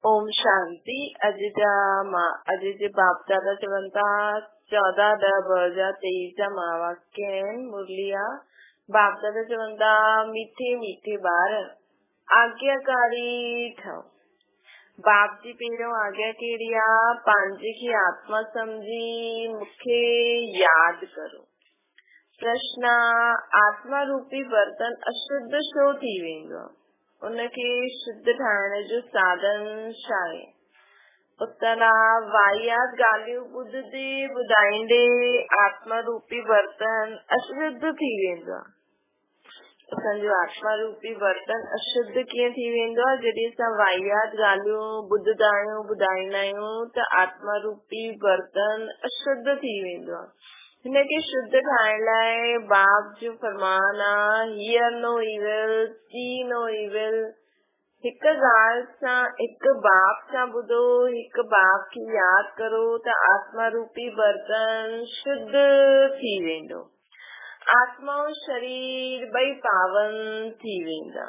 ओम शांति। अॼु जे बाप दादा चवनि था 14/10/2023 महावाक्य मुरलिया। बाप दादा चवनि था मीठे मीठे ॿार आज्ञाकारी ठहो। बाप जी पहिरियों आज्ञा कहिड़ी आहे? पंहिंजे खे आत्मा सम्झी मूंखे यादि करो। प्रश्न: आत्मा रूपी बर्तन अशुद्ध छो थी वेंदो आहे? उनखे शुद्ध ठाहिण जो साधन छा आहे? उत्तर: वाहियात ॻाल्हियूं ॿुधंदे ॿुधाईंदे आत्मा रूपी बर्तन अशुद्ध थी वेंदो आहे। असांजो आत्मा रूपी बर्तन अशुद्ध कीअं थी वेंदो आहे? जॾहिं असां वाहियात ॻाल्हियूं ॿुधंदा आहियूं ॿुधाईंदा आहियूं त आत्मा रूपी बर्तन अशुद्ध थी वेंदो आहे। हिनखे शुद्ध ठाहिण लाइ बाप जो फरमान आहे, hear no evil, see no evil. हिकु ॻाल्हि सां, हिकु बाप सां ॿुधो, हिकु बाप खे यादि करो त आत्मा रूपी बर्तन शुद्ध थी वेंदो। आत्मा और शरीर ॿई पावन थी वेंदा।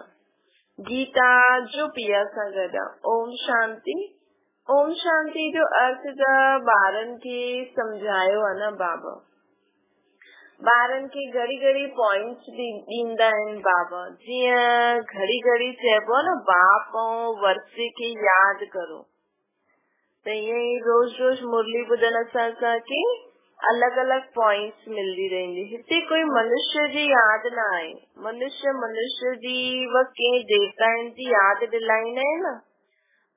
गीता जो पिया सां गॾु। ओम शांति। ओम शांति जो अर्थ त ॿारनि खे सम्झायो आहे न बाबा। ॿारनि खे घड़ी घड़ी पॉइंट्स ॾींदा आहिनि बाबा। जीअं घड़ी घड़ी चइबो आहे न, बाप ऐं वर्षे खे यादि करो, त ईअं ई रोज़ रोज़ मुरली ॿुधण सां असांखे अलॻि अलॻि पॉइंट्स मिलंदी रहंदी। हिते कोई मनुष्य जी यादि न आहे। मनुष्य जी व कंहिं देवताउनि जी यादि दिलाईंदा आहिनि न।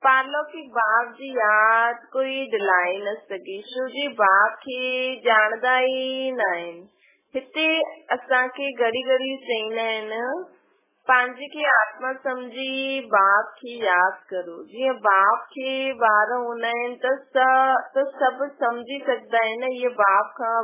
पारलौकिक बाप जी यादि कोई दिलाए न सघे, छो जी बाप खे ॼाणदा ई न आहिनि। हिते असांखे घड़ी घड़ी चईंदा आहिनि, पंहिंजे खे आत्मा सम्झी बाप खे यादि करो। जीअं बाप खे ॿार हूंदा आहिनि त सभु सम्झी सघंदा आहिनि इहे बाप सां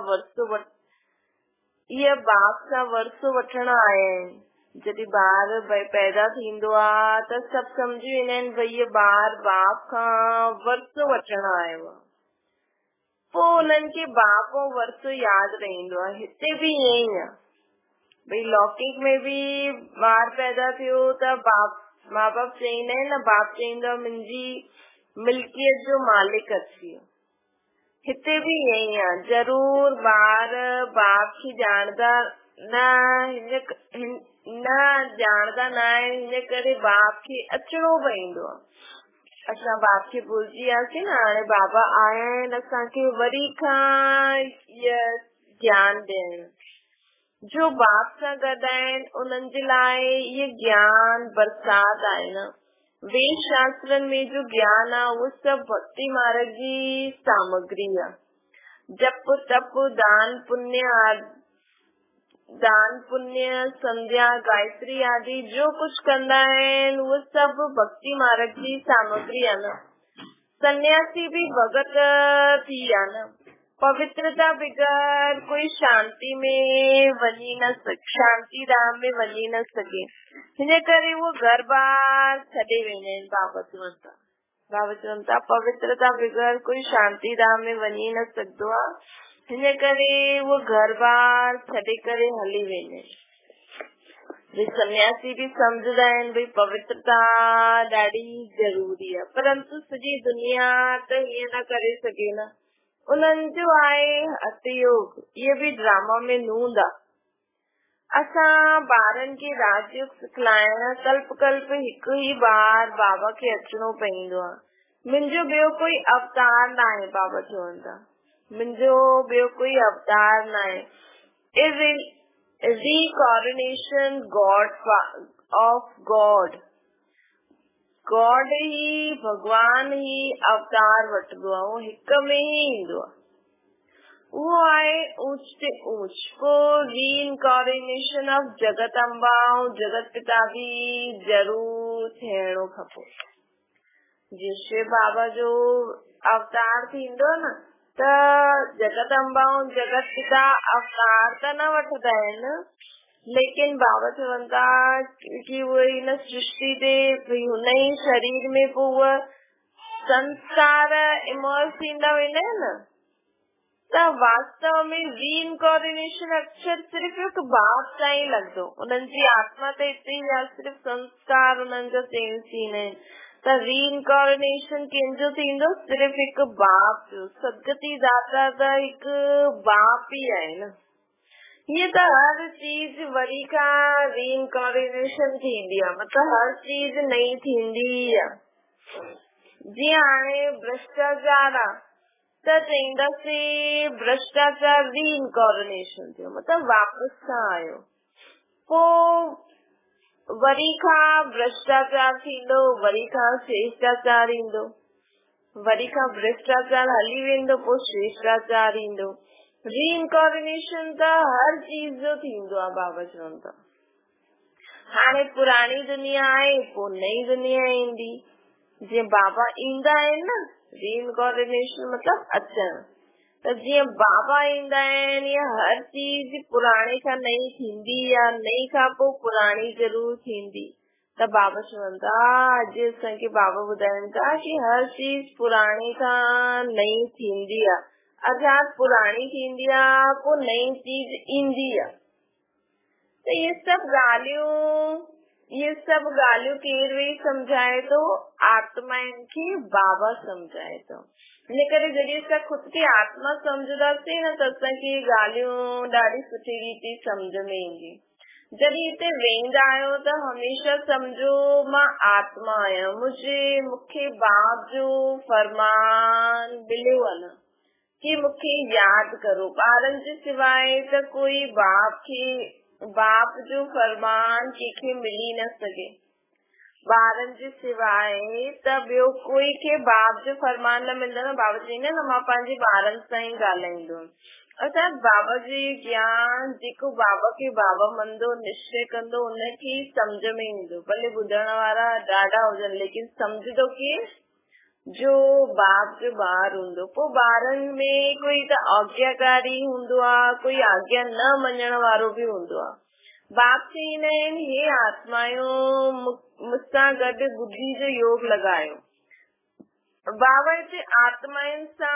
वरसो वठण आया आहिनि। जॾहिं ॿार पैदा थींदो आहे त सभु सम्झी वेंदा आहिनि भई इहे ॿार बाप खां वरसो वठण आयो आहे। पोइ उन्हनि खे बाप ऐं वरसो यादि रहंदो आहे। हिते बि ईअं ई आहे भई लौकिक में बि ॿार पैदा थियो त माँ बाप चईंदा आहिनि न, बाप चईंदो आहे मुंहिंजी मिल्कियत जो मालिक अची वियो। हिते बि ईअं ई आहे। ज़रूर ॿार बाप खे ॼाणदा न आहे, हिन करे बाप खे अचणो पवंदो आहे। असां बाप खे भुलिजी वियासीं न, हाणे बाबा आया आहिनि असांखे वरी खां ज्ञान ॾियण। जो बाप सां गॾु आहिनि उन्हनि जे लाइ इहे ज्ञान बरसात आहे न। वेद शास्त्रनि में जो ज्ञान आहे उहो सभु भक्ति मार्ग जी सामग्री आहे। जप तप दान पुण्य संध्या गायत्री आदि जो कुछ कंदा आहिनि उहो सभु भक्ति मार्ग जी सामग्री आहे न। सन्यासी भी भगत थी आहे न। पवित्रता बगैर कोई शांति धाम में वञी न सघे। हिन करे वो घर बार छॾे वेंदा आहिनि। बाबा चवनि था पवित्रता बगैर कोई शांति धाम में वञी न सघंदो आहे। हिन करे वो घर बार छॾे करे हली वेंदा आहिनि। सन्यासी भी सम्झंदा आहिनि भई पवित्रता ॾाढी ज़रूरी आहे, परंतु सॼी दुनिया त हीअं न करे सघे न। उन्हनि जो आहे हठयोग, इहे बि ड्रामा में नूंद आहे। असां ॿारनि खे राजयोग सिखलाइण कल्प कल्प हिकु ई बार बाबा खे अचणो पवंदो आहे। मुंहिंजो ॿियो कोई अवतार न आहे। बाबा चवनि था मुंहिंजो ॿियो कोई अवतार न आहे। Reincarnation of God ही भगवान ही अवतार वठंदो आहे, उहो हिक में ई ईंदो आहे। उहो आहे ऊच ते ऊच। पोइ रीइनकॉर्नेशन ऑफ जगत अम्बा ऐं जगत पिता बि ज़रूर थियणो खपे। जीअं शिव बाबा जो अवतार थींदो न त जगत अम्बा ऐं जगत पिता अवतार त न वठंदा आहिनि, लेकिन बाबा चवनि था कि उहे हिन सृष्टि ते हुन ई शरीर में पोइ उहे संस्कार इमर्ज थींदा वेंदा आहिनि न। त वास्तव में रीइनकॉर्नेशन अक्षर सिर्फ़ हिकु बाप सां ई लॻंदो। उन्हनि जी आत्मा त हिते ई आहे, सिर्फ़ संस्कार उन्हनि जा चेंज थींदा आहिनि। त रीइनकॉर्नेशन कंहिंजो थींदो? सिर्फ़ हिकु बाप जो। सदगति दाता त हिकु बाप ई आहे न। हीअं त हर चीज वरी खां रीइनकॉर्नेशन थींदी आहे, मतलब हर चीज नई थींदी आहे। जीअं हाणे भ्रष्टाचार आहे त चईंदासीं भ्रष्टाचार रीइनकॉर्नेशन थियो, मतलब वापस सां आयो। पोइ वरी खां भ्रष्टाचार थींदो, वरी खां श्रेष्टाचार ईंदो, वरी खां भ्रष्टाचार हली वेंदो, पोइ श्रेष्टाचार ईंदो। रीइनकॉर्नेशन त हर चीज जो थींदो आहे बाबा चवनि था। हाणे पुराणी दुनिया आहे, पोइ नई दुनिया ईंदी। जीअं बाबा ईंदा आहिनि न, रीइनकॉर्नेशन मतलब अचणु। त जीअं बाबा ईंदा आहिनि, हर चीज पुराणे खां नई थींदी आहे, नई खां पोइ पुराणी जरूर थींदी। त बाबा चवनि था, अॼु असांखे बाबा ॿुधाइनि था कि हर चीज पुराणे खां नई थींदी आहे, अर्थात पुराणी थींदी आहे, पोइ नई चीज ईंदी आहे। त इहे सभु ॻाल्हियूं केरु वेही सम्झाए थो? आत्माउनि खे बाबा सम्झाए थो। इन करे जॾहिं असां ख़ुदि खे आत्मा सम्झंदासीं न, त असांखे ॻाल्हियूं ॾाढी सुठी रीति सम्झ में ईंदी। जॾहिं हिते वेंदा आहियो त हमेशह सम्झो मां आत्मा आहियां, मूंखे बाप जो फरमान मिलियो आहे न कि मूंखे यादि करो। ॿारनि जे सिवाय त कोई बाप जो फरमान कंहिंखे मिली न सघे। ॿारनि जे सिवाय त ॿियो कोई खे बाप जो फरमान न मिलंदो न। बाबा चईंदा न, मां पंहिंजे ॿारनि सां ई ॻाल्हाईंदो। अर्थात बाबा जी ज्ञान जेको बाबा खे बाबा मंदो, निश्चय कंदो, उनखे सम्झ में ईंदो। भले ॿुधण वारा ॾाढा हुजनि, लेकिन सम्झंदो केरु? जो बाप जो ॿार हूंदो। पोइ ॿारनि में कोई त आज्ञाकारी हूंदो आहे, कोई आज्ञा न मञण वारो बि हूंदो आहे। बाप चईंदा आहिनि, हे आत्माओं, मूंसां गॾु बुद्धि जो योग लॻायो। बाबा हिते आत्माउनि सां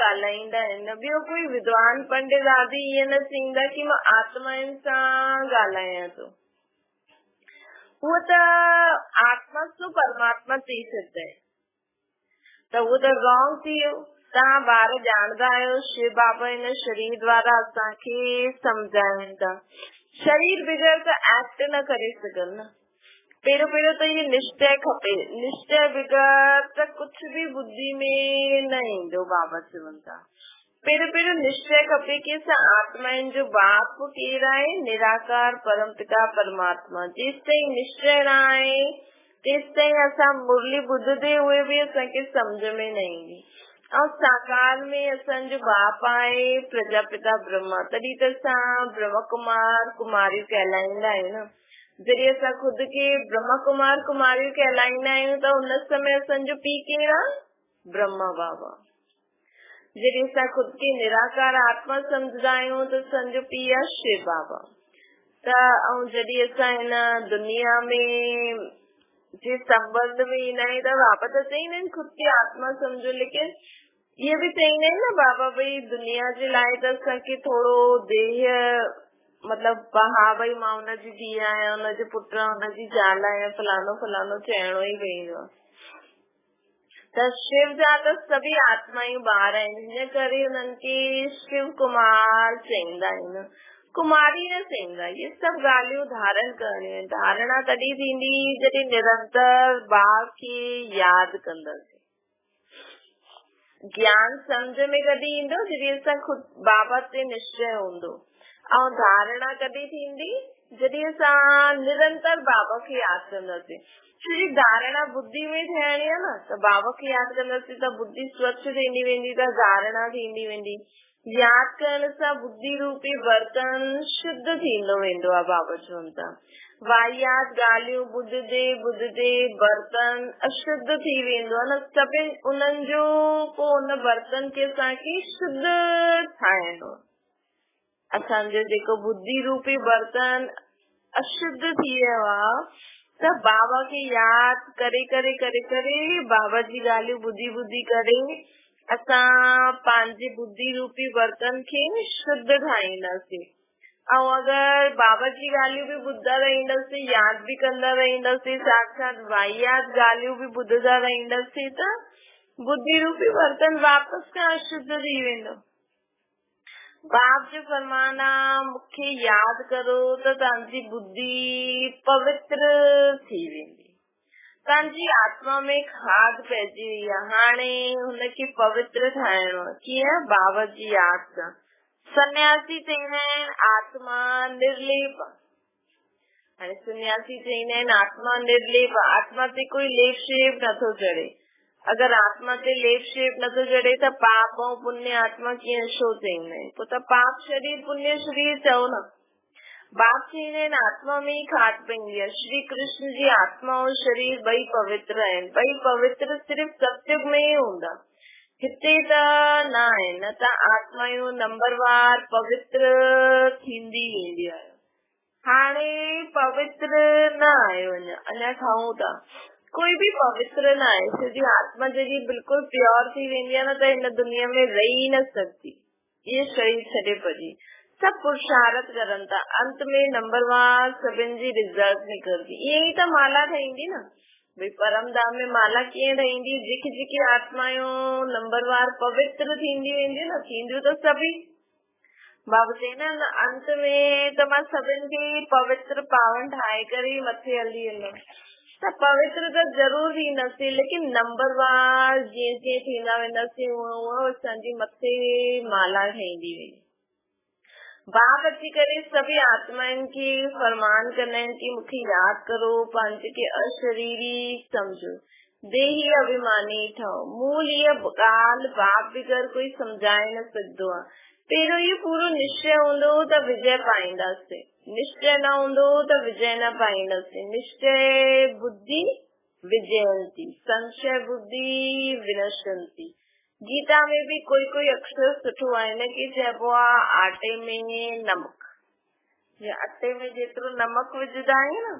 ॻाल्हाईंदा आहिनि। ॿियो कोई विद्वान पंडित आदि ईअं न चईंदा कि मां आत्माउनि सां ॻाल्हायां थो। उहो त आत्मा सो परमात्मा चई सघंदा आहिनि, त उहो त रॉन्ग थी वियो। तव्हां ॿार ॼाणदा आहियो, शिव बाबा हिन शरीर द्वारा असांखे सम्झाइनि था। शरीर बग़ैर त एक्ट न करे सघनि न। पहिरियों त इहो निश्चय खपे। निश्चय बग़ैर त कुझु बि बुद्धि में न ईंदो। बाबा चवनि था पहिरियों निश्चय खपे कि असां आत्माउनि जो बाप केरु आहे? निराकार परम पिता परमात्मा। जेसि ताईं निश्चय न आहे तेसि ताईं असां मुरली ॿुधंदे हुए बि असांखे सम्झ में न ईंदी। ऐं साकार में असांजो बाप आहे प्रजापिता ब्रह्मा, तॾहिं त असां ब्रह्म कुमार कुमारियूं कहलाईंदा आहियूं न। जॾहिं असां ख़ुदि खे ब्रह्म कुमार कुमारियूं कहलाईंदा आहियूं त उन समय असांजो पीउ केरु आहे? ब्रह्मा बाबा। जॾहिं असां ख़ुदि खे निराकार आत्मा सम्झंदा आहियूं त असांजो पीउ आहे शिव बाबा। त ऐं जॾहिं असां हिन दुनिया में जे संबंध में ईंदा आहियूं त बाबा त चईंदा आहिनि ख़ुदि खे आत्मा सम्झो, लेकिन इहे बि चईंदा आहिनि न बाबा, भई दुनिया जे लाइ त असांखे थोरो देह मतलब हा भई मां हुनजी धीउ आहियां, हुनजे पुट, हुनजी ज़ाल आहियां, फलानो फलानो चइणो ई पवंदो आहे। त शिव जा त सभई आत्मायूं ॿार आहिनि, हिन करे हुननि खे शिव कुमार चईंदा आहिनि, कुमारी न चईंदा। इहे सभु ॻाल्हियूं धारण करणियूं आहिनि। धारणा तॾहिं थींदी जॾहिं निरंतर बाप खे यादि कंदासीं। ज्ञान सम्झ में कॾहिं ईंदो? जॾहिं असां ख़ुदि बाबा ते निश्चय हूंदो। ऐं धारणा कॾहिं थींदी? जॾहिं असां निरंतर बाबा खे यादि कंदासीं। छो धारणा बुद्धि में थियणी आहे न, त बाबा खे यादि कंदासीं त बुद्धि स्वच्छ थींदी वेंदी, त धारणा थींदी वेंदी। यादि करण सां बुद्धि रूपी बर्तन शुद्ध थींदो वेंदो आहे। बाबा चवनि था वाहियात ॻाल्हियूं ॿुधंदे बर्तन अशुद्ध थी वेंदो आहे न। सभिनि उन्हनि जो पोइ उन बर्तन खे असांखे शुद्ध ठाहिणो। असांजो जेको बुद्धि रूपी बर्तन अशुद्ध थी वियो आहे, त बाबा खे यादि करे करे करे करे बाबा जी ॻाल्हियूं ॿुधी करे असां पंहिंजे बुद्धि रूपी बर्तन खे शुद्ध ठाहींदासीं। ऐं अगर बाबा जी ॻाल्हियूं बि ॿुधंदा रहंदासीं, यादि बि कंदा रहंदासीं, साक्षात वाहियात ॻाल्हियूं बि ॿुधंदा रहंदासीं त बुद्धि रूपी बर्तन वापसि खां अशुद्ध थी वेंदो। बाप जो फरमान आहे मूंखे यादि करो त तव्हांजी बुद्धि पवित्र थी वेंदी। तव्हांजी आत्मा में खाद पइजी वई आहे, हाणे हुनखे पवित्र ठाहिणो आहे। कीअं? बाबा जी यादि सां। सन्यासी चईंदा आहिनि आत्मा निर्लेप। हाणे सन्यासी चईंदा आहिनि आत्मा निर्लेप, आत्मा ते कोई लेप शेप नथो चढ़े। अगर आत्मा ते लेप शेप नथो चढ़े त पाप ऐं पुण्य आत्मा कीअं छो चईंदा आहिनि? पोइ त पाप शरीर पुण्य शरीर चओ न। बाप चईंदा आहिनि आत्मा में ई खाद पवंदी आहे। श्री कृष्ण जी आत्मा और शरीर ॿई पवित्र आहिनि। ॿई पवित्र सिर्फ़ सत्युग में ई हूंदा, हिते त न आहे। न त आत्मायूं नंबरवार पवित्र थींदी वेंदी आहे। हाणे पवित्र न आहियो, अञा ठहूं था। कोई बि पवित्र न आहे। सिधी आत्मा जॾहिं बिल्कुलु प्योर थी वेंदी आहे न त हिन दुनिया में रही न सघंदी। ये शरीर छॾे भॼी सभु पुरुषार्थ करनि था, अंत में नंबरवार सभिनि जी रिज़ल्ट निकिरंदी। ईअं ई त माला ठहींदी न भई, परम धाम में माला कीअं ठहींदी? जेकी जेकी आत्मायूं नंबरवार पवित्र थींदी वेंदियूं न, थींदियूं त सभी। बाबा चईंदा आहिनि अंत में त मां सभिनि खे पवित्र पावन ठाहे करे मथे हली वेंदमि। त पवित्र त ज़रूर थींदासीं, लेकिन नंबरवार जीअं जीअं थींदा वेंदासीं उहो असांजी मथे माला ठहींदी वेंदी। बाप अची करे सभी आत्माउनि खे फरमान कंदा आहिनि कि मूंखे यादि करो, पंहिंजे खे अशरीरी सम्झो, देही अभिमानी ठहो। मूल इहा ॻाल्हि बाप बग़ैर कोई सम्झाए न सघंदो आहे। पहिरियों इहो पूरो निश्चय हूंदो त विजय पाईंदासीं, निश्चय न हूंदो त विजय न पाईंदासीं। निश्चय बुद्धि विजयंती, संशय बुद्धि विनशंती। गीता में भी कोई कोई अक्षर सुठो आहे, हिनखे चइबो आहे आटे में नमक। अटे में जेतिरो नमक विझंदा आहियूं न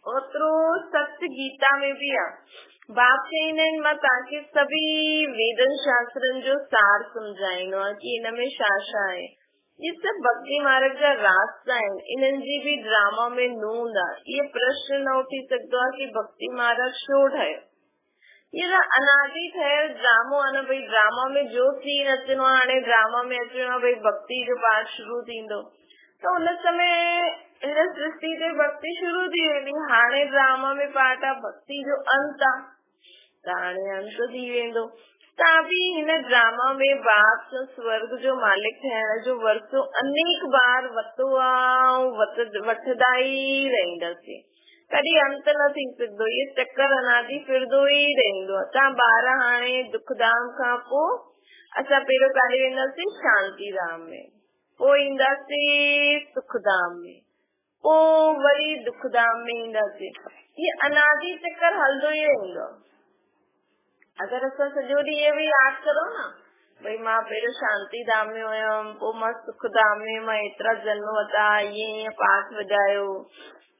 ओतिरो सच गीता में भी आहे। बाप चईंदा आहिनि मां तव्हांखे सभी वेदन शास्त्रनि जो सार सम्झाईंदो आहे कि हिन में छा छा आहे। ये सब भक्ति मार्ग जा रास्ता आहिनि, इन्हनि जी भी ड्रामा में नूंद आहे। इहे प्रश्न न उठी सघंदो आहे कि भक्ति मार्ग छो ठहियो। ये त अनादि ठहियल ड्रामो आहे न। भई ड्रामा में जो सीन अचिणो आहे, हाणे ड्रामा में अचिणो आहे भई भक्ति जो पाठ शुरू थींदो त हुन समय हिन सृष्टि ते भक्ति शुरू थी वेंदी। हाणे ड्रामा में पाठ आहे भक्ति जो अंत आहे त हाणे अंत थी वेंदो। तव्हां बि हिन ड्रामा में बाप स्वर्ग जो मालिक ठहिण जो वरसो अनेक बार वरितो आहे, वठंदा ई रहंदासीं। कॾहिं अंत न थी सघंदो। इहो चक्कर अनादि फिरंदो ई रहंदो आहे। तव्हां ॿार हाणे दुखधाम खां पोइ असां पहिरियों काॾे वेंदासीं? शांति धाम में, पोइ ईंदासीं सुखधाम में, पोइ वरी दुखधाम में ईंदासीं। इहे अनादि चक्कर हलंदो ई रहंदो। अगर असां सॼो ॾींहुं इहो बि यादि करो न भई मां पहिरियों शांति धाम में हुयमि, पोइ मां सुखधाम में मां एतिरा जन्म वरिता, ईअं पाठ वॼायो,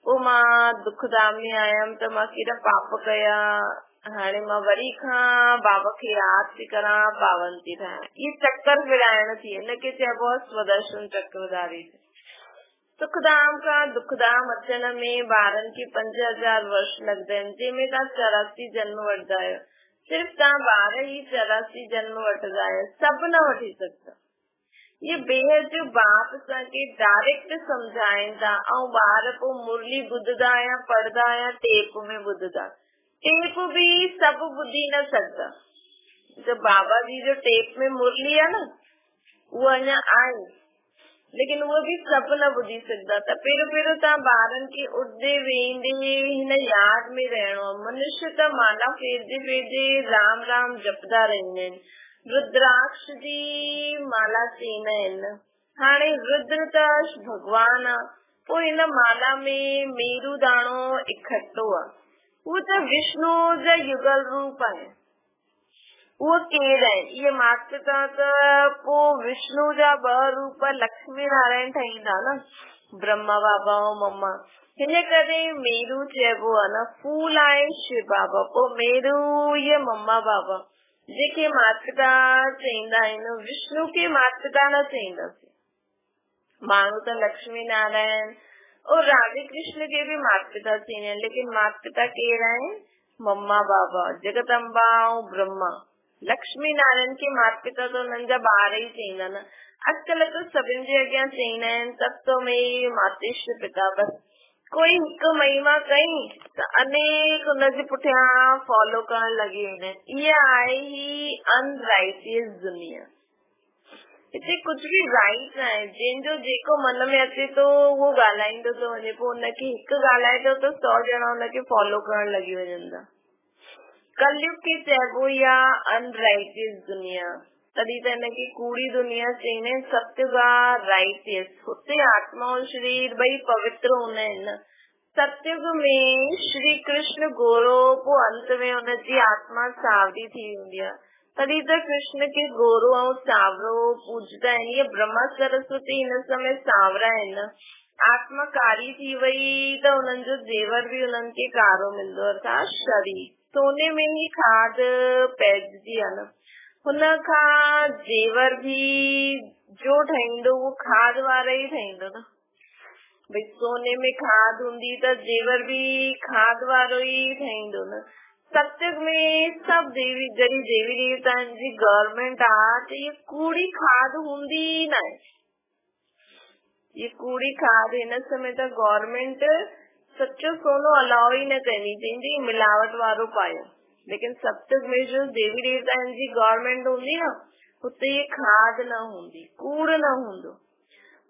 पोइ मां दुखधाम में आयमि त मां केॾा पाप कया, हाणे मां वरी खां बाबा खे यादि थी करां, पावन थी ठाहियां। इहे चक्कर फिराइण थी, हिनखे चइबो आहे स्वदर्शन चक्रधारी। सुखधाम खां दुखधाम अचण में ॿारनि खे 5000 वर्ष लॻंदा आहिनि, जंहिंमें तव्हां 84 जन्म वठंदा आहियो। सिर्फ़ तव्हां ॿार ई 84 जन्म वठंदा आहियो, सभु न वठी सघंदा। ये बेहद जो बाप असांखे डायरेक्ट सम्झाइनि था ऐं ॿार पोइ मुरली ॿुधंदा या पढ़ंदा या टेप में ॿुधंदा। टेप बि सभु ॿुधी न सघंदा। जो बाबा जी जो टेप में मुरली आहे न उहो अञा आहे, लेकिन उहो बि सभु न ॿुधी सघंदा। त पहिरियों पहिरियों तव्हां ॿारनि खे उठदे वेंदे हिन यादि में रहणो आहे। मनुष्य त माला फेरदे फेरदे राम राम जपदा रहंदा आहिनि। रुद्राक्ष जी माला चईंदा आहिनि। हाणे रुद्र त भगवान आहे, पोइ हिन माला में मेरू दाणो इकट्ठो आहे। उहो त विष्णु जा युगल रूप आहे। उहो केरु आहे? इहे मास्टर त पोइ विष्णु जा 2 रूप लक्ष्मी नारायण ठहींदा न, ब्रह्मा बाबा ऐं मम्मा। हिन करे मेरू चइबो आहे न। फूल आहे शिव बाबा, पोइ मेरू इहे मम्मा बाबा जेके माता चईंदा आहिनि। विष्णु खे माता न चईंदासीं। माण्हू त लक्ष्मी नारायण और राधे कृष्ण के भी माता पिता चईंदा आहिनि, लेकिन माता पिता केरु आहिनि? मम्मा बाबा जगदम्बा ऐं ब्रह्मा। लक्ष्मी नारायण के माता पिता तो उन्हनि जा ॿार ई चईंदा न। अॼुकल्ह त सभिनि जे अॻियां चईंदा आहिनि तत्वमयी मातेश पिता, बस कोई हिकु महिमा कई त अनेक हुनजे पुठियां फॉलो करण लॻी वेंदा आहिनि। इहा आहे ही अनराइटियस दुनिया। हिते कुझु बि राइट न आहे, जंहिंजो जेको मन में अचे थो उहो ॻाल्हाईंदो थो वञे, पोइ हुनखे हिकु ॻाल्हाए थो त 100 ॼणा हुनखे फॉलो करण लॻी वञनि था। कलयुग खे चइबो ई आहे अनराइटियस दुनिया, तॾहिं त हिनखे कूड़ी दुनिया चईंदा आहिनि। सत्युग आहे राइटियस, हुते आत्मा और शरीर ॿई पवित्र हूंदा आहिनि। सत्युग में श्री कृष्ण गोरो, पोइ अंत में हुनजी आत्मा सावरी थी वेंदी आहे, तॾहिं त कृष्ण खे गोरो ऐं सावरो पूजदा आहिनि। इहे ब्रह्मा सरस्वती हिन समय सावरा आहिनि। आत्मा कारी थी वई त हुननि जो जेवर बि हुननि खे कारो मिलंदो, अर्थात शरीर सोने में ही खाद पइजी आहे न। हुन खां जेवर बि जो ठहींदो उहो खाद वारा ई ठहींदो न। भई सोने में खाद हूंदी त जेवर भी खाद वारो ई ठहींदो न। सत्युग में सब देवी जड़ी देवी देवताउनि जी गवर्नमेंट आहे त ये कूड़ी खाद हूंदी न आहे। ये कूड़ी खाद हिन समय त गवर्नमेंट सच्चो सोनो अलाउ ई न करनी चाहिए, मिलावट वारो पायो। लेकिन सत्युग में जो देवी देवताउनि जी गवर्नमेंट हूंदी न, हुते ये खाद न हूंदी, कूड़ न हूंदो।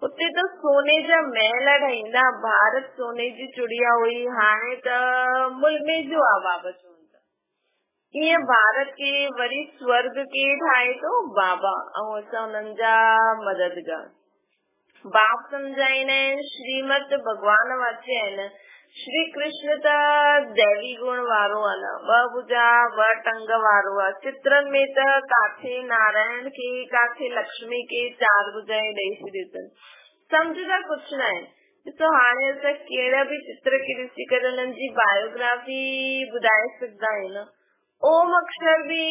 हुते त सोने जा महल ठहींदा। भारत सोने जी चुड़िया हुई, हाणे त मुल्क जो आहे बाबा चवनि था। ईअं भारत के वरी स्वर्ग के ठाहे थो बाबा, ऐं असां हुननि जा मददगार। बाप सम्झाईंदा आहिनि, श्रीमद भगवान वाचे आहिनि। श्री कृष्ण त दैवी गुण वारो आहे न, 2 भुजा 2 टंग वारो आहे। चित्रनि में त काथे नारायण खे काथे लक्ष्मी के 4 भुजाएं ॾेई छॾियूं अथनि। सम्झदा कुझु न आहिनि। ॾिसो हाणे असां कहिड़ा बि चित्र खे ॾिसी करे हुननि जी बायोग्राफी ॿुधाए सघंदा आहियूं। ओम अक्षर भी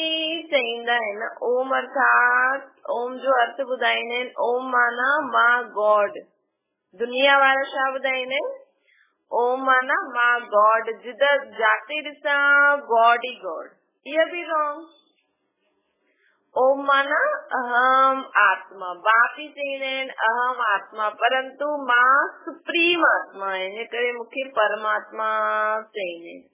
चईंदा आहिनि। ओम अर्थात ओम जो अर्थ ॿुधाईंदा आहिनि। ओम माना मां गॉड। दुनिया वारा छा ॿुधाईंदा आहिनि? ओम माना मां गॉड, जिधर जाते ॾिसां गॉड ई गॉड। इहा बि रॉन्ग। ओम माना अहम आत्मा। बाप ई चईंदा आहिनि अहम आत्मा, परंतु मां सुप्रीम आत्मा आहे, इन करे मूंखे परमात्मा चईंदा आहिनि।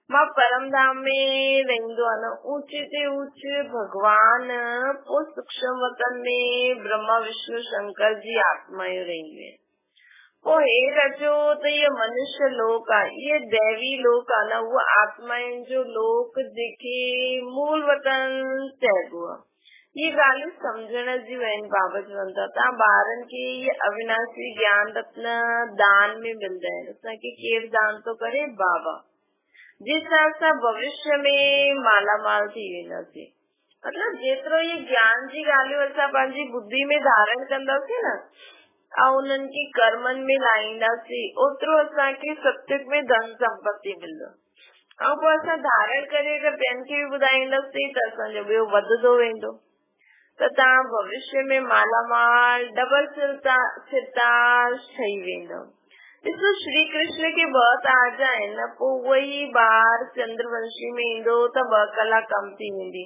मां परमधाम में रहंदो आहे न, ऊचे ते ऊच भगवान, पोइ सूक्ष्म वतन में ब्रह्मा विष्णु शंकर जी आत्मायूं रहंदियूं आहिनि। पोइ हे रचो त इहो मनुष्य लोक आहे, इहे दैवी लोक आहे न, उहो आत्माउनि जो लोक जेके मूल वतन चइबो आहे। ये ॻाल्हियूं सम्झण जूं आहिनि। बाबा चवनि था तव्हां ॿारनि खे इहे अविनाशी ज्ञान रत्न दान में मिलंदा आहिनि। असांखे केरु दान थो करे? बाबा। जंहिंसां असां भविष्य में मालामाल थी वेंदासीं। मतलब जेतिरो ये ज्ञान जी ॻाल्हियूं असां पंहिंजी बुद्धि में धारण कंदासीं न, ऐं उन्हनि खे कर्मनि में लाईंदासीं, ओतिरो असांखे सत्युग में धन संपत्ति मिलंदो। ऐं पोइ असां धारण करे अगरि ॿियनि खे बि ॿुधाईंदासीं त असांजो ॿियो वधंदो वेंदो। त तव्हां भविष्य में मालामाल डबल सिरताज ठही वेंदो। ॾिसो श्री कृष्ण के 2 ताज आहिनि न, पोइ उहो ई ॿार चंद्रवंशी में ईंदो त 2 कलाक कम थी वेंदी,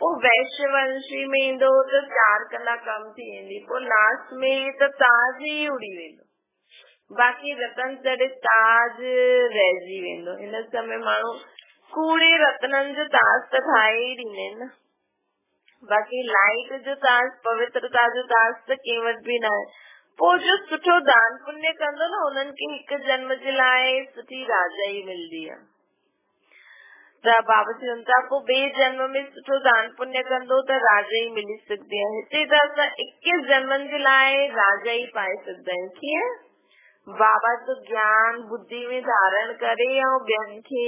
पोइ वैश्यवंशी में ईंदो त 4 कलाक कम थी वेंदी, पोइ लास्ट में त ताज ई उड़ी वेंदो। बाक़ी रतन चढ़े ताज रहिजी वेंदो। हिन समय माण्हू कूड़े रत्ननि जो ताज त ठाहे ई ॾींदा आहिनि न। बाक़ी लाइट जो ताज, पवित्रता जो ताज त कंहिं वटि बि न आहे। पोइ जो सुठो दान पुण्य कंदो न, उन्हनि खे हिकु जन्म जे लाइ सुठी राजाई मिलंदी आहे। त बाबा चवनि था पोइ ॿिए जन्म में सुठो दान पुण्य कंदो त राजाई मिली सघंदी आहे। हिते त असां 21 जन्मनि जे लाइ राजाई पाए सघंदा आहियूं। कीअं? बाबा तो ज्ञान बुद्धि में धारण करे ऐं ॿियनि खे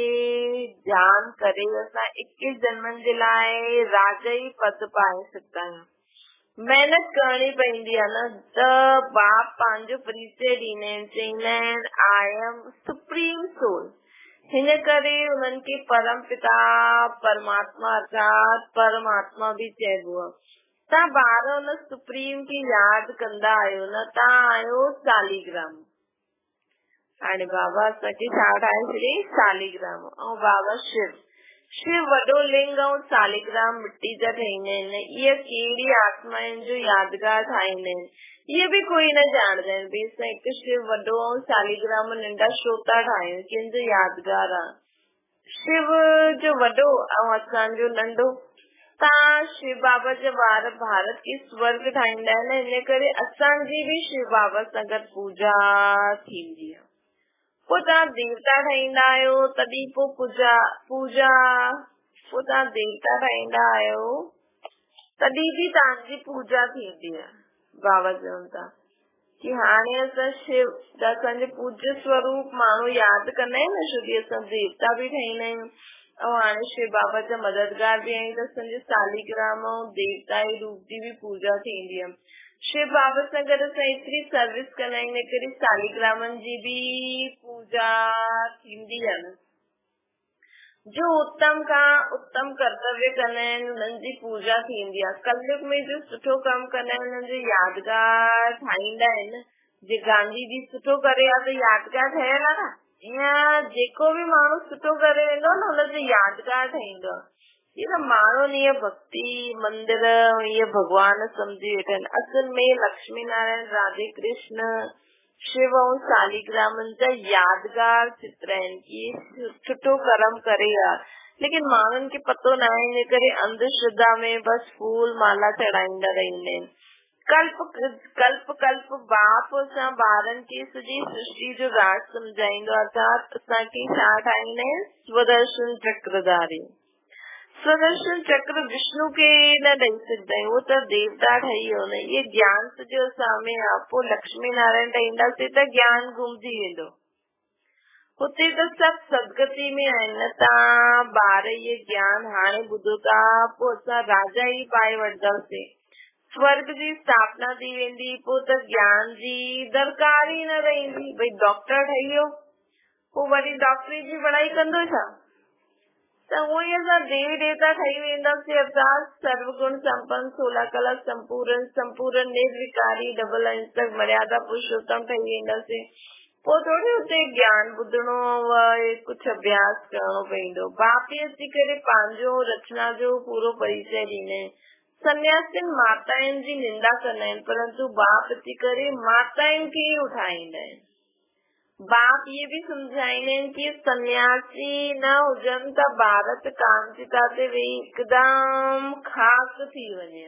ध्यान करे असां 21 जन्मनि जे लाइ राजाई पद पाए सघंदा आहियूं। महिनत करणी पवंदी आहे न। त बाप पंहिंजो परिचय ॾींदा आहिनि, चईंदा आहिनि आई एम सुप्रीम सोल। हिन करे उन्हनि खे परम पिता परमात्मा अर्थात परमात्मा बि चइबो आहे। ता ॿार हुन सुप्रीम की याद कंदा आहियो न, तव्हां आहियो सालीग्राम। हाणे बाबा असांखे छा ठाहे छॾी, सालीग्राम। ऐं बाबा शिव वॾो लिंग ऐं सालीग्राम मिट्टी जा ठाहींदा आहिनि। इहे कहिड़ी आत्माउनि जो यादगार ठाहींदा आहिनि, इहे बि कोई न ॼाणदा आहिनि। भई असां हिकु शिव वॾो ऐं सालीग्राम नंढा छो था ठाहियूं, कंहिंजो यादगार आहे। शिव जो वॾो ऐं असांजो नंढो। तव्हां शिव बाबा जा ॿार भारत खे स्वर्ग ठाहींदा आहिनि, हिन करे असांजी बि शिव बाबा सां गॾु पूजा थींदी आहे। पोइ तव्हां देवता ठाहींदा आहियो, तॾहिं पोइ पूजा पोइ तव्हां देवता ठाहींदा आहियो, तॾहिं बि तव्हांजी पूजा थींदी आहे। बाबा चवनि था कि हाणे असां शिव असांजे पूज्य स्वरूप माण्हू यादि कंदा आहिनि न, छोकी असां देवता बि ठाहींदा आहियूं। ऐं हाणे शिव बाबा जा मददगार बि आहियूं, त असांजे सालीग्राम ऐं देवता जे रूप जी बि पूजा थींदी आहे। शिव बाबा सां गॾु असां एतिरी सर्विस कंदा आहियूं, इन करे सालीग्रामनि जी बि पूजा थींदी आहे। जो उत्तम खां उत्तम कर्तव्य कंदा आहिनि, उन्हनि जी पूजा थींदी आहे। कलयुग में जो सुठो कमु कंदा आहिनि, उन्हनि जो यादगार ठाहींदा आहिनि। जे गांधी जी सुठो करे आहे त यादगार ठहियल आहे न, ईअं जेको बि माण्हू सुठो करे वेंदो न, हुनजो यादगार ठहींदो आहे। हीअ त माण्हुनि ईअं भक्ति मंदिर ईअं भॻवान सम्झी वेठा आहिनि। असल में लक्ष्मी नारायण, राधे कृष्ण, शिव ऐं सालीग्रामनि जा यादगार चित्र आहिनि कि सुठो कर्म करे आहे। लेकिन माण्हुनि खे पतो न आहे, इन करे अंधश्रद्धा में बस फूल माला चढ़ाईंदा रहंदा आहिनि। कल्प बाप सां ॿारनि खे सॼी सृष्टि जो राज सम्झाईंदो आहे। असांखे छा ठाहींदा आहिनि, स्वदर्शन चक्रधारी। स्वदर्शन चक्र विष्णु खे न ॾेई सघंदा आहियूं, उहो त देवता ठही वियो न। इहे ज्ञान सॼो असां में आहे। पोइ लक्ष्मी नारायण ठहींदासीं त ज्ञान घुमिजी वेंदो। हुते त सभु सदगति में आहिनि न। तव्हां ॿार इहे ज्ञान हाणे ॿुधो था, पोइ असां राजा ई पाए वठंदासीं। स्वर्ग जी स्थापना थी वेंदी, पोइ त ज्ञान जी दरकार ई न रहंदी। भई डॉक्टर ठही वियो, पोइ वरी डॉक्टरी जी पढ़ाई कंदो छा? त उहो ई असां देवी देवता ठही वेंदासीं। अर्थात सर्वगुण संपन्न, 16 कला संपूर्ण निर्विकारी, डबल अंशक, मर्यादा पुरुषोत्तम ठही वेंदासीं। पोइ थोड़ी हुते ज्ञान ॿुधणो, कुझु अभ्यास करणो पवंदो। बाप ई अची करे पंहिंजो रचना जो पूरो परिचय ॾींदा आहिनि। सन्यासिन माताउनि जी निंदा कंदा आहिनि, परंतु बाप अची करे माताउनि खे ई उठाईंदा आहिनि। बाप ये भी सम्झाईंदा आहिनि कि सन्यासी न हुजनि त भारत कांचिता ते वेही हिकदमि खाक थी वञे।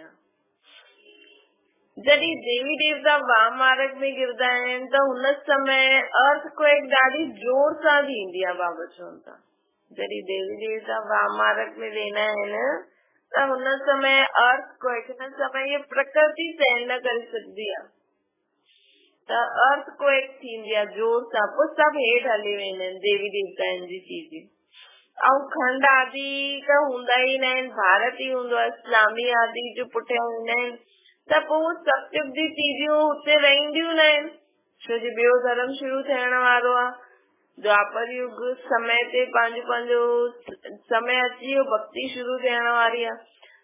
जॾहिं देवी देवता वाम मार्ग में गिरदा आहिनि त हुन समय अर्थक्वेक ॾाढी जोर सां थींदी आहे। बाबा चवनि था जॾहिं देवी देवता वाम मार्ग में वेंदा आहिनि त हुन समय अर्थक्वेक, हिन समय ये प्रकृति सहन न करे सघंदी आहे, त अर्थक्वेक थींदी आहे जोर सां। पोइ सभु हेठि हली वेंदा आहिनि देवी देवताउनि जी चीज़ूं। ऐं खंड आदि त हूंदा ई न आहिनि, भारत ई हूंदो आहे। इस्लामी आदि जो पुठियां हूंदा आहिनि, त पोइ सतयुग जी चीज़ूं हुते रहंदियूं न आहिनि, छो जो ॿियो धर्म शुरू थियण वारो आहे। द्वापर युग समय ते पंहिंजो समय अची वियो, भक्ति शुरू थियण वारी आहे,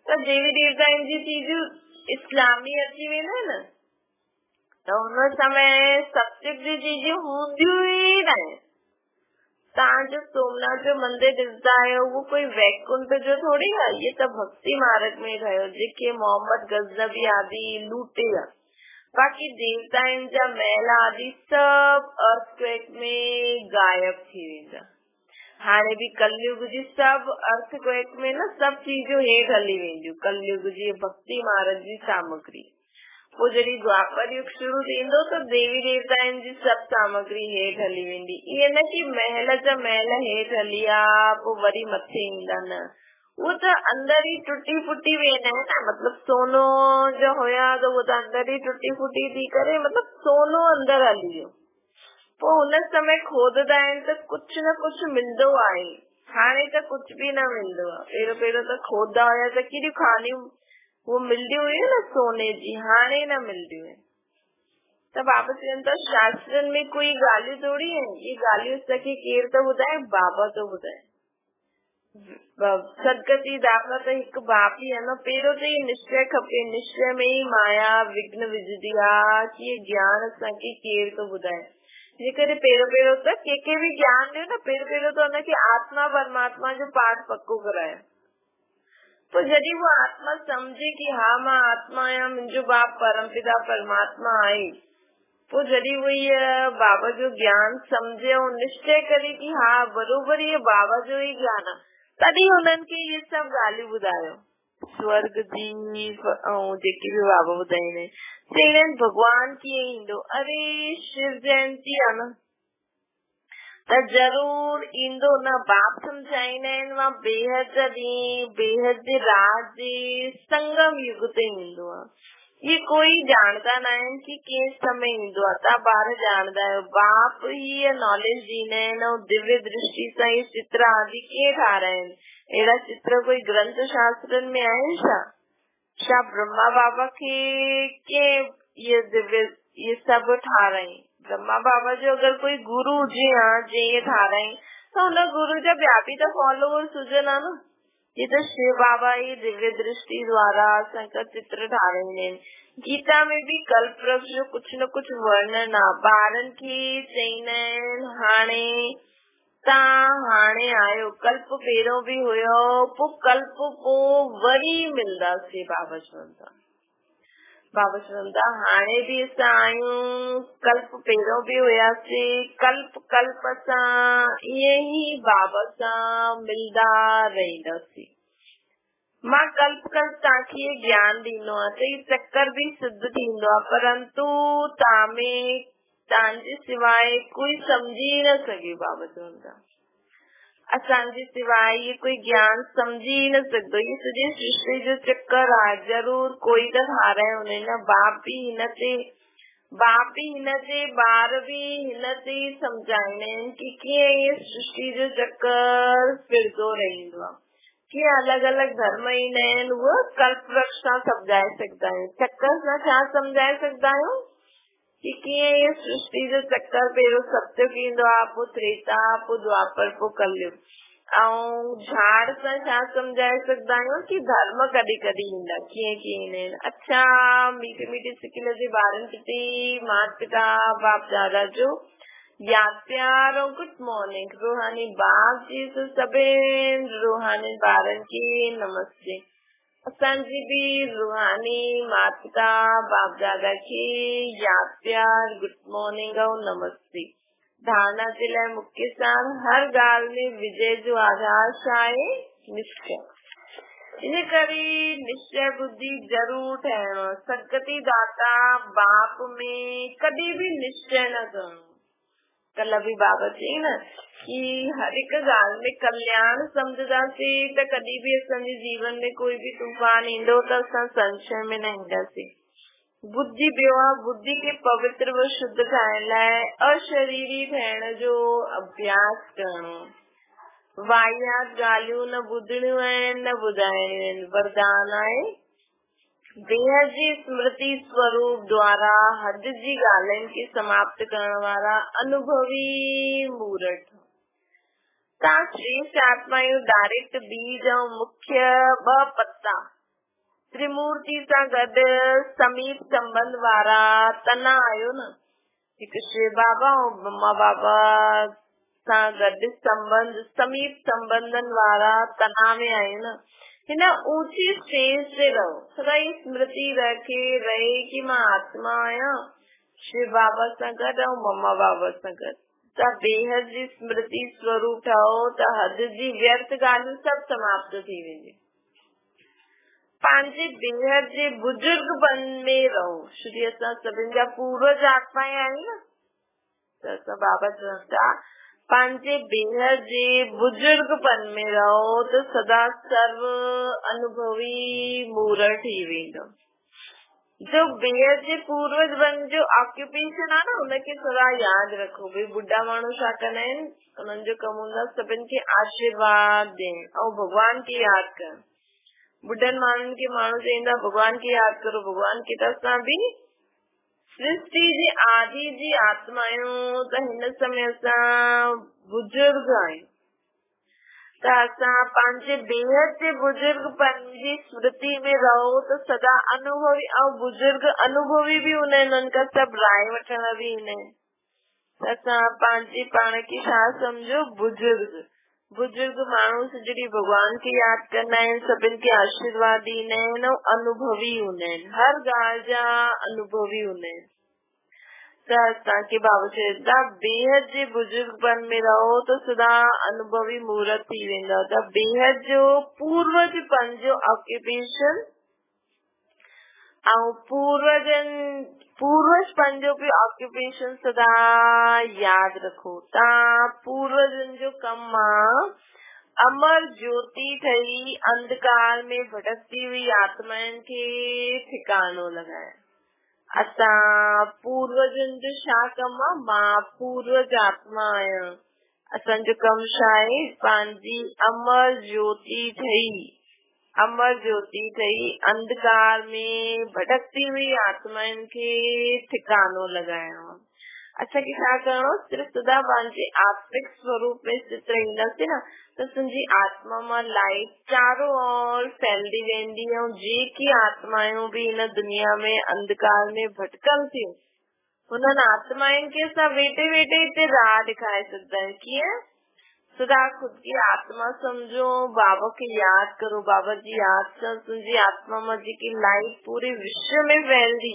त देवी देवताउनि जी चीज़ूं इस्लामी अची वेंदा न, त हुन समय सतयुग जी चीज़ूं हूंदियूं ई न आहिनि। तव्हां जो सोमनाथ जो मंदिर ॾिसंदा आहियो, उहो कोई वैकुंठ जो थोड़ी आहे, इहे त भक्ति मार्ग में ठहियो, जेके मोहम्मद गज़नबी आदि लूटे आहे। बाक़ी देवताउनि जा महल आदि सभु अर्थक्वेक में गायब थी वेंदा। हाणे बि कलयुग जी सभु अर्थक्वेक में न सभु चीज़ूं हेठि हली वेंदियूं, कलयुग जी भक्ति मार्ग जी सामग्री। पोइ जॾहिं द्वापर युग शुरू थींदो त देवी देवताउनि जी सभु सामग्री हेठि हली वेंदी। ईअं न कि महल जा महल हेठि हली आहे पोइ वरी मथे ईंदा, न, उहो त अंदर ई टुटी फुटी वेंदा आहिनि न। मतिलबु सोनो जो हुया त उहो त अंदर ई टुटी फुटी थी करे, मतिलबु सोनो अंदर हली वियो। पोइ हुन समय खोदंदा आहिनि त कुझु न कुझु मिलंदो आहे। हाणे त कुझु बि न मिलंदो आहे। पहिरियों त खोदंदा हुया त केॾियूं खानियूं वो मिलंदियूं हुयूं न सोने जी, हाणे न मिलंदियूं आहिनि। त बाबा चवनि था शास्त्रनि में कोई ॻाल्हियूं थोड़ी आहिनि, ये ॻाल्हियूं असांखे केरु थो ॿुधाए, बाबा थो ॿुधाए। सदगति दाखिला त हिकु बाप ही है न। पहिरियों त ही निश्चय खपे, निश्चय में ही माया विघ्न विझदी आहे कि ज्ञान असांखे केर थो ॿुधाए। जे करे पहिरियों त के भी ज्ञान ॾियो न, पहिरियों त हुनखे आत्मा परमात्मा जो पाठ पक्को करायो। तो जॾहिं वो आत्मा समझे कि हाँ मां आत्मा आहियां, मुंहिंजो बाप परमपिता परमात्मा आहे, तो जॾहिं वो ये बाबा जो ज्ञान समझे और निश्चय करे कि हाँ बरोबर ये बाबा जो ही ज्ञान आहे, तॾहिं हुननि खे ये सभु ॻाल्हियूं ॿुधायो। स्वर्ग जी ऐं जेके भी बाबा ॿुधाईंदा आहिनि, चईंदा आहिनि भॻवान कीअं ईंदो। अरे शिव जयंती आहे न, त जरूर ईंदो न। बाप सम्झाईंदा आहिनि मां बेहद ॾींहुं बेहद जे रात जे संगम युग ते ईंदो आहे। ये कोई जानदा न आहिनि कि कंहिं समय ईंदो आहे। तव्हां ॿार जानदा आहियो, बाप ही नॉलेज ॾींदा आहिनि ऐं दिव्य दृष्टि सां ही चित्र आदि कीअं ठाराहिनि आहिनि। अहिड़ा चित्र कोई ग्रंथ शास्त्रनि में आहिनि छा? ब्रह्मा बाबा खे कीअं ये सभु ठाराई? ब्रह्मा बाबा जो अगर कोई गुरु हुजे हा जे ये ठाराई, त हुन गुरु जा ॿिया बि त फॉलोवर्स हुजनि हा न। ये तो शिव बाबा ही दिव्य दृष्टि द्वारा असांजा चित्र ठाराईंदा आहिनि। गीता में भी कल्प वृक्ष जो कुछ न कुछ वर्णन आहे। ॿारनि खे चईंदा आहिनि हाणे तव्हां हाणे आहियो, कल्प पहिरियों भी हुयो, पोइ कल्प पोइ वरी मिलंदासीं। बाबा चवंदा हाणे भी असां आहियूं, कल्प पहिरियों भी हुयासीं, कल्प असां ईअं ई बाबा सां मिलंदा रहंदासीं। मां कल्प तव्हांखे ज्ञान ॾींदो आहे त ही चक्कर भी सिद्ध थींदो आहे, परंतु तव्हां में तव्हांजे सिवाय कोई समझी न सघे। बाबा चवंदा असांजे सिवाय ये कोई ज्ञान समझी न सघंदो। ये सॼे सृष्टि जो चक्कर आहे, जरूर कोई त ठाराए हुने न। बाप भी हिन ते ॿार भी हिन ते सम्झाईंदा आहिनि कि कीअं ये सृष्टि जो चक्कर फिरंदो रहंदो आहे। कीअं अलॻि अलॻि धर्म ईंदा आहिनि, उहो कल्प वृक्ष सां सम्झाए सघंदा आहियूं। चक्कर सां छा सम्झाए सघंदा आहियूं कि कीअं ये सृष्टि जो चक्कर पहिरियों सत्य थींदो आहे, पोइ त्रेता, पोइ द्वापर, पोइ कलयुग। ऐं झाड़ सां छा सम्झाए सघंदा आहियूं कि धर्म कॾहिं कॾहिं ईंदा, कीअं कीअं ईंदा आहिनि। अच्छा मीठे मीठे सिकिल जे ॿारनि प्रति माता पिता बाप दादा जो याद प्यार और गुड मॉर्निंग। रूहानी बाप जी सभिनि रूहानी ॿारनि खे नमस्ते। असांजी भी रूहानी माता पिता बाप दादा खे याद प्यार गुड मॉर्निंग और नमस्ते। धारणा जे लाइ मुख्य सार हर ॻाल्हि में विजय जो आधार छा आहे? निश्चय। इन करे निश्चय बुद्धि जरूर ठाहिणो आहे। सदगति दाता बाप में कॾहिं भी निश्चय न करणो। कल भी बाबा चई न कि हर हिकु ॻाल्हि में कल्याण सम्झंदासीं त कॾहिं भी असांजे जीवन में कोई भी तूफान ईंदो त असां संशय में न ईंदासीं। बुद्धि ॿियो आहे, बुद्धि खे पवित्र व शुद्ध ठाहिण लाइ अशरीरी ठहिण जो अभ्यास करणो। वाहियात ॻाल्हियूं न ॿुधणियूं आहिनि न ॿुधाइणियूं आहिनि। वरदान आहे बेहद जी स्मृति स्वरूप द्वारा हद जी ॻाल्हियुनि खे समाप्त करण वारा अनुभवी मूर्त। तव्हां श्रेष्ठ आत्मा आहियो, डायरेक्ट बीज ऐं मुख्य ॿ पत्ता त्रिमूर्ति सां गॾु समीप संबंध वारा तना आहियो न। हिकु शिव बाबा ऐं ब्रह्मा बाबा सां गॾु समीप संबंधनि वारा तना में आहियो न। हिन ऊंची स्टेज ते रहो, सदाई स्मृति रहे कि मां आत्मा आहियां, शिव बाबा सां गॾु ऐं ब्रह्मा बाबा सां गॾु। त बेहद जी स्मृति स्वरूप ठहो त हद जी व्यर्थ ॻाल्हियूं सभु समाप्त थी वेंदियूं। पंहिंजे बेहद जे बुजुर्गपन में रहो। श्री असां सभिनि जा पूर्वज आत्मा आहियूं न, त असां बाबा चवंदा पंहिंजे बेहद जे बुजुर्गपन में रहो त सदा सर्व अनुभवी मूर्त थी वेंदो। जो बेहद जे पूर्वज बन जो ऑक्यूपेशन आहे न, उनखे सदा यादि रखो। भई बुढ़ा माण्हू छा कंदा आहिनि, उन्हनि जो कमु हूंदो आहे सभिनि खे आशीर्वाद ॾियण ऐं भॻवान खे यादि करणु। बुढ़नि माण्हुनि खे माण्हू चईंदा भॻवान खे यादि करो, भॻवान खे। त असां बि सृष्टि जे आदि जी आत्मा आहियूं, त हिन समय असां बुजुर्ग आहियूं। त असां पंहिंजे बेहद जे बुजुर्गपन जी स्मृति में रहो त सदा अनुभवी ऐं बुजुर्ग अनुभवी भी हूंदा आहिनि, उनखां सभु राय वठण भी ईंदा आहिनि। त असां पंहिंजे पाण खे छा सम्झो, बुजुर्ग। बुजुर्ग माण्हू जॾहिं भॻवान खे यादि कंदा आहिनि, सभिनि खे आशीर्वाद ॾींदा आहिनि ऐं अनुभवी हूंदा आहिनि, हर ॻाल्हि जा अनुभवी हूंदा आहिनि। त असांखे बाबा चवंदा बेहद जे बुजुर्गपन में रहो त सदा अनुभवी मूर्त थी वेंदव। त बेहद जो पूर्वजपन जो ऑक्यूपेशन ऐं पूर्वजपन जो भी ऑक्यूपेशन सदा याद रखो। तव्हां पूर्वजन जो कम आहे अमर ज्योति ठही अंधकार में भटकती हुई आत्माउनि खे ठिकानो लॻाए। असां पूर्वजन जो छा कम आहे, मां पूर्वज आत्मा आहियां। असांजो कम छा आहे, पंहिंजी अमर ज्योति ठही अंधकार में भटकती हुई आत्माउनि खे ठिकानो लॻाइणो। असांखे छा करणो, सिर्फ़ सदा पंहिंजे आत्मिक स्वरूप में स्थित रहंदासीं न त असांजी आत्मा मां लाइट चारों ओर फैलदी वेंदी ऐं जेकी आत्मायूं भी हिन दुनिया में अंधकार में भटकनि थियूं, हुननि आत्माउनि खे असां वेठे वेठे हिते राह ॾेखारे सघंदा आहियूं। कीअं? सदा खुद की आत्मा समझो, बाबा खे याद करो, बाबा जी याद सां तुंहिंजी आत्मा में जेकी लाइट पूरे विश्व में फैलदी,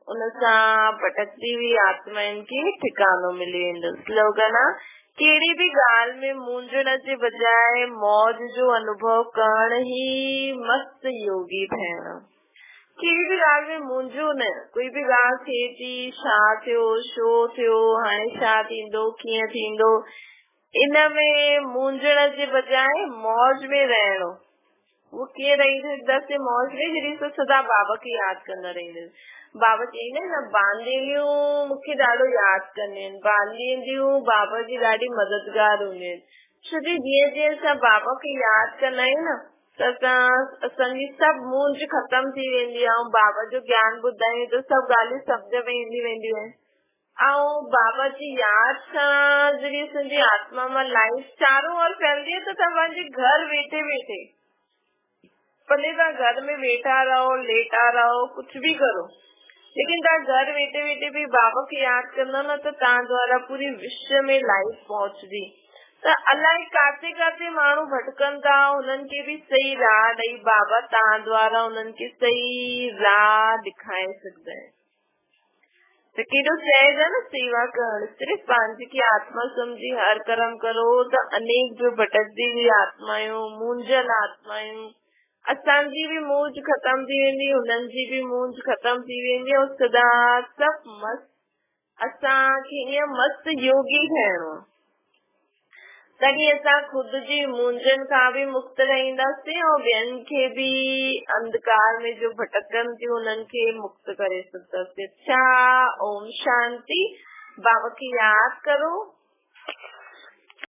उन सां भटकती हुई आत्माउनि खे ठिकानो मिली वेंदो। स्लोगन आहे, कहिड़ी भी ॻाल्हि में मूंझण जे बजाय मौज जो अनुभव करण ही मस्त योगी ठहणो। कहिड़ी भी ॻाल्हि में मुंझो न, कोई भी ॻाल्हि थिए थी, छा थियो, छो थियो, हाणे छा थींदो, कीअं थींदो, इन में मूंझण जे बजाय मौज में रहणो। वो कीअं रही सघंदासीं मौज में, जॾहिं असां सदा बाबा खे यादि कंदा रहंदासीं। बाबा चईंदा आहिनि न, बांदेलियूं मूंखे ॾाढो यादि कंदियूं आहिनि, बांदेलियूं बाबा जी ॾाढी मददगार हूंदियूं आहिनि। छो जो जीअं जीअं असां बाबा खे यादि कंदा आहियूं न त असांजी सभु मूंझ ख़तम थी वेंदी आहे ऐं बाबा जो ज्ञान ॿुधायूं त सभु ॻाल्हियूं सम्झ में ईंदी वेंदियूं आहिनि। ऐं बाबा जी यादि सां जॾहिं असांजी आत्मा मां लाइट चारों ओर फैलदी आहे त तव्हांजे घर वेठे वेठे, भले तव्हां घर में वेठा रहो, लेटा रहो, कुछ भी करो, लेकिन तव्हां घर वेठे वेठे भी बाबा खे यादि कंदो न त तव्हां द्वारा पूरी विश्व में लाइट पहुचदी। त अलाए काथे काथे माण्हू भटकनि था, उन्हनि खे भी सही राह ॾेई बाबा तव्हां द्वारा उन्हनि खे सही राह ॾेखारे सघंदा आहिनि। त केॾो सहज आहे न सेवा करणु। सिर्फ़ पंहिंजी की आत्मा समझी हर कर्म करो त अनेक जो भटकदी हुई आत्मायूं, मूंझल आत्मायूं, असांजी भी मूंझ ख़तम थी वेंदी, हुननि जी भी मूंझ ख़तम थी वेंदी ऐं सदा सभु मस्त। असांखे ईअं मस्त योगी ठहिणो आहे, तॾहिं असां खुद जी मूंझनि खां भी मुक्त रहंदासीं ऐं ॿियनि खे भी अंधकार में जो भटकनि थियूं उन्हनि खे मुक्त करे सघंदासीं। अच्छा, ओम शांति। बाबा खे यादि करो,